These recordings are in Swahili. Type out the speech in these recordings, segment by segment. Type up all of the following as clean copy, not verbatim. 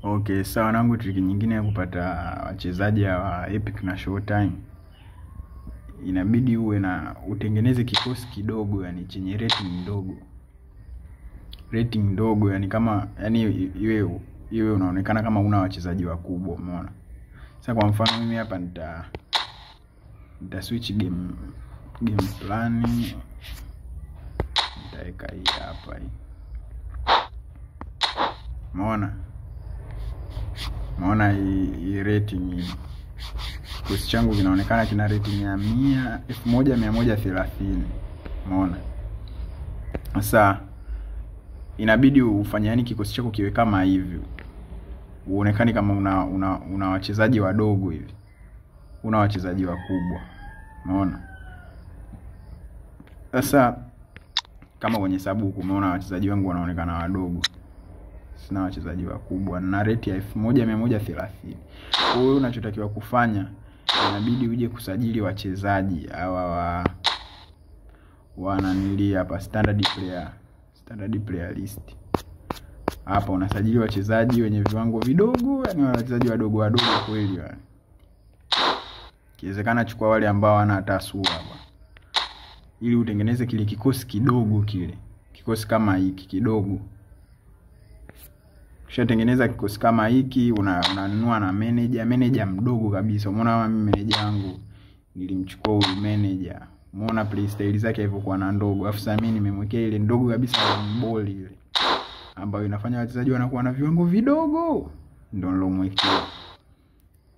Okay, sawa nangu trick nyingine ya kupata wachezaji wa Epic na Showtime. Inabidi uwe na utengeneze kikosi kidogo, yani chenye rating ndogo. Rating ndogo, yani kama iwe unaonekana kama una wachezaji wakubwa, umeona? Sasa kwa mfano mimi hapa nita switch game plan. Nitaweka hii hapa hii. Umeona hii rating hii. Kikosi changu kinaonekana kina rating ya 1130. Umeona? Sasa inabidi ufanye yani kikosi chako kiwe kama hivi. Uonekane kama una wachezaji wadogo hivi. Una wachezaji wakubwa. Umeona? Sasa kama kwenye sababu umeona wachezaji wangu wanaonekana wadogo. Sina wachezaji wakubwa na rate ya 1130. Kwa hiyo unachotakiwa kufanya, inabidi uje kusajili wachezaji hawa wananili hapa standard player list. Hapa unasajili wachezaji wenye viwango vidogo, yani wachezaji wadogo kweli yani. Kiwezekana chukua wale ambao wana hata sura hapa. Ili utengeneze kile kikosi kidogo kile. Kikosi kama hiki kidogo. Ukishatengeneza kikosi kama hiki, unanunua na manager mdogo kabisa. Umeona kama mimi manager wangu nilimchukua huyu manager. Umeona playstyle zake ilivyokuwa na ndogo. Alafu sasa mimi nimemwekea ile ndogo kabisa ya ball ile, ambayo inafanya wachezaji wanakuwa na viwango vidogo. Ndio nilomwekea.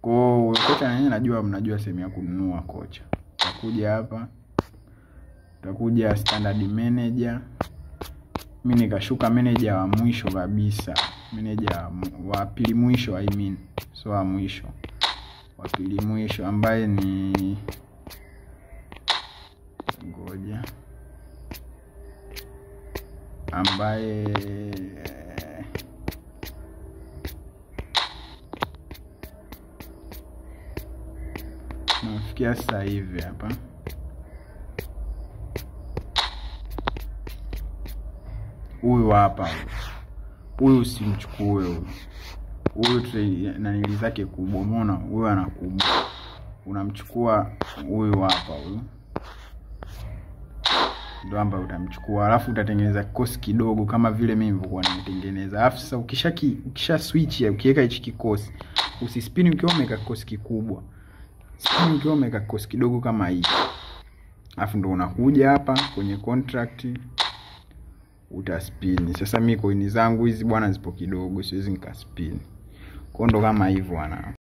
Kwa kocha nanyi mnajua sehemu ya kununua kocha. Utakuja hapa. Utakuja standard manager. Mimi nikashuka manager wa mwisho kabisa. Manager wa pili mwisho so wa mwisho. Wa pili mwisho ambaye ni ngoja. Ambaye nafikia sasa hivi hapa. Huyu hapa. Huyu usimchukue huyu. Huyu nanili zake kubwa, umeona? Huyu ana kubwa. Unamchukua huyu hapa huyu. Ndio ambaye utamchukua. Alafu utatengeneza kikosi kidogo kama vile mimi nilivyokuwa nimetengeneza. Alafu sasa ukisha switch ukiweka hichi kikosi, usispin ukiwa umeweka kikosi kikubwa. Spin ukiwa umeweka kikosi kidogo kama hiki. Alafu ndio unakuja hapa kwenye contract utaspin. Sasa mimi coin zangu hizi bwana zipo kidogo, siwezi nikaspin. Kwa ndo kama hivyo bwana.